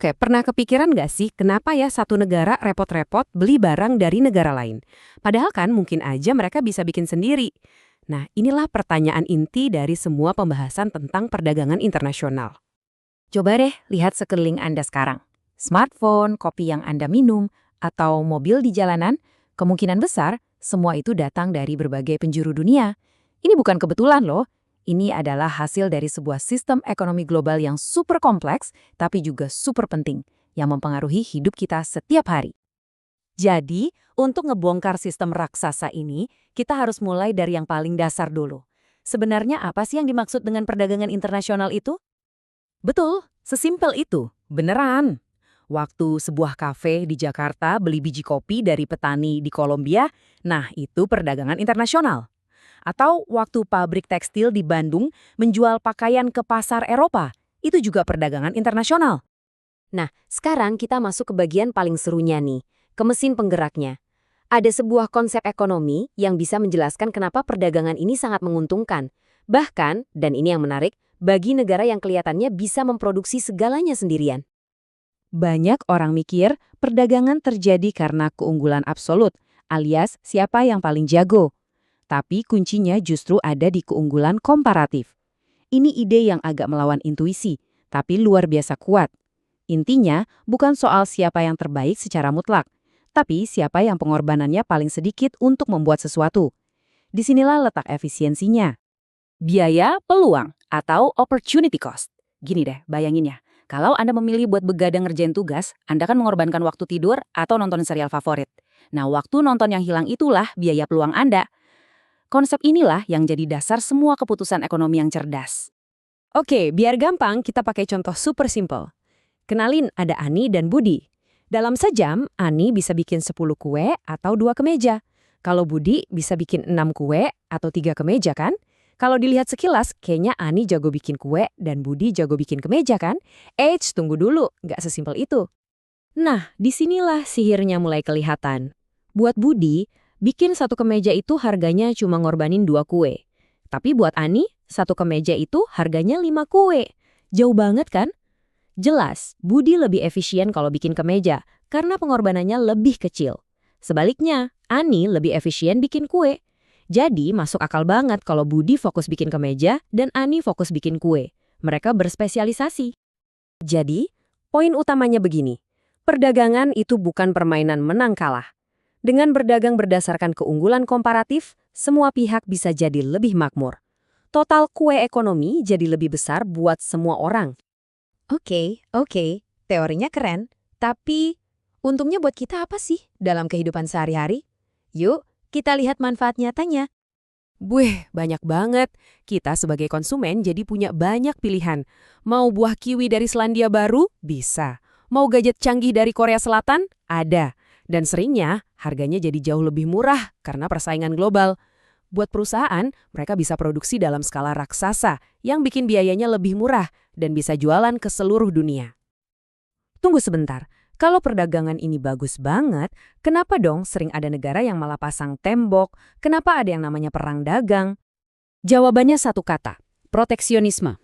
Oke, pernah kepikiran nggak sih kenapa ya satu negara repot-repot beli barang dari negara lain? Padahal kan mungkin aja mereka bisa bikin sendiri. Nah, inilah pertanyaan inti dari semua pembahasan tentang perdagangan internasional. Coba deh lihat sekeliling Anda sekarang. Smartphone, kopi yang Anda minum, atau mobil di jalanan, kemungkinan besar semua itu datang dari berbagai penjuru dunia. Ini bukan kebetulan loh. Ini adalah hasil dari sebuah sistem ekonomi global yang super kompleks, tapi juga super penting, yang mempengaruhi hidup kita setiap hari. Jadi, untuk ngebongkar sistem raksasa ini, kita harus mulai dari yang paling dasar dulu. Sebenarnya apa sih yang dimaksud dengan perdagangan internasional itu? Betul, sesimpel itu. Beneran. Waktu sebuah kafe di Jakarta beli biji kopi dari petani di Kolombia, nah itu perdagangan internasional. Atau waktu pabrik tekstil di Bandung menjual pakaian ke pasar Eropa, itu juga perdagangan internasional. Nah, sekarang kita masuk ke bagian paling serunya nih, ke mesin penggeraknya. Ada sebuah konsep ekonomi yang bisa menjelaskan kenapa perdagangan ini sangat menguntungkan. Bahkan, dan ini yang menarik, bagi negara yang kelihatannya bisa memproduksi segalanya sendirian. Banyak orang mikir perdagangan terjadi karena keunggulan absolut, alias siapa yang paling jago. Tapi kuncinya justru ada di keunggulan komparatif. Ini ide yang agak melawan intuisi, tapi luar biasa kuat. Intinya, bukan soal siapa yang terbaik secara mutlak, tapi siapa yang pengorbanannya paling sedikit untuk membuat sesuatu. Disinilah letak efisiensinya. Biaya peluang atau opportunity cost. Gini deh, bayangin ya. Kalau Anda memilih buat begadang ngerjain tugas, Anda kan mengorbankan waktu tidur atau nonton serial favorit. Nah, waktu nonton yang hilang itulah biaya peluang Anda. Konsep inilah yang jadi dasar semua keputusan ekonomi yang cerdas. Oke, biar gampang kita pakai contoh super simple. Kenalin ada Ani dan Budi. Dalam sejam, Ani bisa bikin 10 kue atau 2 kemeja. Kalau Budi bisa bikin 6 kue atau 3 kemeja kan? Kalau dilihat sekilas, kayaknya Ani jago bikin kue dan Budi jago bikin kemeja kan? Tunggu dulu, nggak sesimpel itu. Nah, disinilah sihirnya mulai kelihatan. Buat Budi, bikin satu kemeja itu harganya cuma ngorbanin 2 kue. Tapi buat Ani, satu kemeja itu harganya 5 kue. Jauh banget kan? Jelas, Budi lebih efisien kalau bikin kemeja, karena pengorbanannya lebih kecil. Sebaliknya, Ani lebih efisien bikin kue. Jadi, masuk akal banget kalau Budi fokus bikin kemeja dan Ani fokus bikin kue. Mereka berspesialisasi. Jadi, poin utamanya begini. Perdagangan itu bukan permainan menang-kalah. Dengan berdagang berdasarkan keunggulan komparatif, semua pihak bisa jadi lebih makmur. Total kue ekonomi jadi lebih besar buat semua orang. Oke, teorinya keren. Tapi, untungnya buat kita apa sih dalam kehidupan sehari-hari? Yuk, kita lihat manfaat nyatanya. Buih, banyak banget. Kita sebagai konsumen jadi punya banyak pilihan. Mau buah kiwi dari Selandia Baru? Bisa. Mau gadget canggih dari Korea Selatan? Ada. Dan seringnya, harganya jadi jauh lebih murah karena persaingan global. Buat perusahaan, mereka bisa produksi dalam skala raksasa yang bikin biayanya lebih murah dan bisa jualan ke seluruh dunia. Tunggu sebentar. Kalau perdagangan ini bagus banget, kenapa dong sering ada negara yang malah pasang tembok? Kenapa ada yang namanya perang dagang? Jawabannya satu kata, proteksionisme.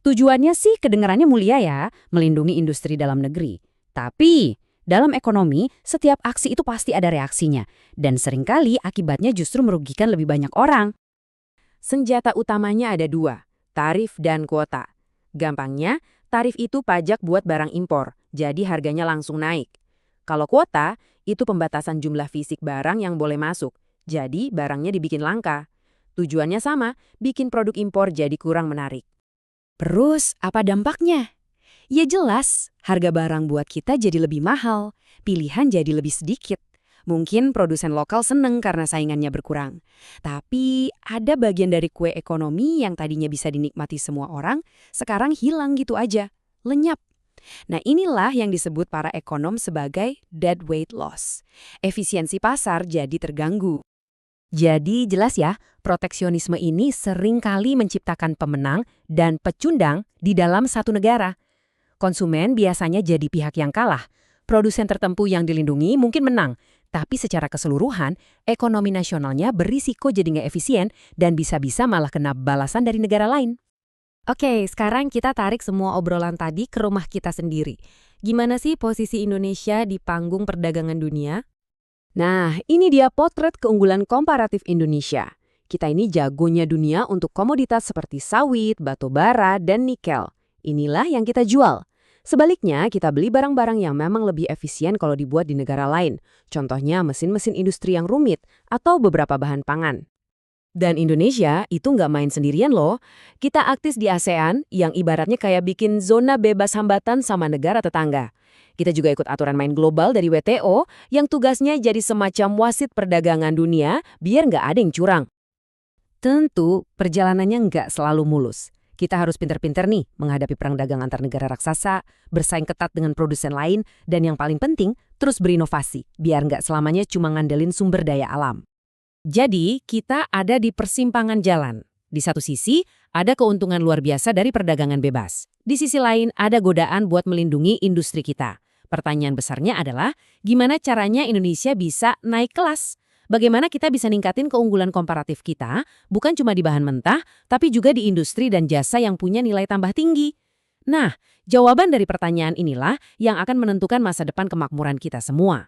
Tujuannya sih kedengarannya mulia ya, melindungi industri dalam negeri. Tapi, dalam ekonomi, setiap aksi itu pasti ada reaksinya. Dan seringkali akibatnya justru merugikan lebih banyak orang. Senjata utamanya ada 2, tarif dan kuota. Gampangnya, tarif itu pajak buat barang impor, jadi harganya langsung naik. Kalau kuota, itu pembatasan jumlah fisik barang yang boleh masuk, jadi barangnya dibikin langka. Tujuannya sama, bikin produk impor jadi kurang menarik. Terus, apa dampaknya? Ya jelas, harga barang buat kita jadi lebih mahal, pilihan jadi lebih sedikit. Mungkin produsen lokal seneng karena saingannya berkurang. Tapi ada bagian dari kue ekonomi yang tadinya bisa dinikmati semua orang, sekarang hilang gitu aja, lenyap. Nah inilah yang disebut para ekonom sebagai dead weight loss. Efisiensi pasar jadi terganggu. Jadi jelas ya, proteksionisme ini seringkali menciptakan pemenang dan pecundang di dalam satu negara. Konsumen biasanya jadi pihak yang kalah. Produsen tertentu yang dilindungi mungkin menang, tapi secara keseluruhan, ekonomi nasionalnya berisiko jadi nggak efisien dan bisa-bisa malah kena balasan dari negara lain. Oke, sekarang kita tarik semua obrolan tadi ke rumah kita sendiri. Gimana sih posisi Indonesia di panggung perdagangan dunia? Nah, ini dia potret keunggulan komparatif Indonesia. Kita ini jagonya dunia untuk komoditas seperti sawit, batu bara, dan nikel. Inilah yang kita jual. Sebaliknya, kita beli barang-barang yang memang lebih efisien kalau dibuat di negara lain. Contohnya mesin-mesin industri yang rumit atau beberapa bahan pangan. Dan Indonesia itu nggak main sendirian loh. Kita aktif di ASEAN yang ibaratnya kayak bikin zona bebas hambatan sama negara tetangga. Kita juga ikut aturan main global dari WTO yang tugasnya jadi semacam wasit perdagangan dunia biar nggak ada yang curang. Tentu, perjalanannya nggak selalu mulus. Kita harus pinter-pinter nih menghadapi perang dagang antar negara raksasa, bersaing ketat dengan produsen lain, dan yang paling penting, terus berinovasi, biar nggak selamanya cuma ngandelin sumber daya alam. Jadi, kita ada di persimpangan jalan. Di satu sisi, ada keuntungan luar biasa dari perdagangan bebas. Di sisi lain, ada godaan buat melindungi industri kita. Pertanyaan besarnya adalah, gimana caranya Indonesia bisa naik kelas? Bagaimana kita bisa ningkatin keunggulan komparatif kita, bukan cuma di bahan mentah, tapi juga di industri dan jasa yang punya nilai tambah tinggi? Nah, jawaban dari pertanyaan inilah yang akan menentukan masa depan kemakmuran kita semua.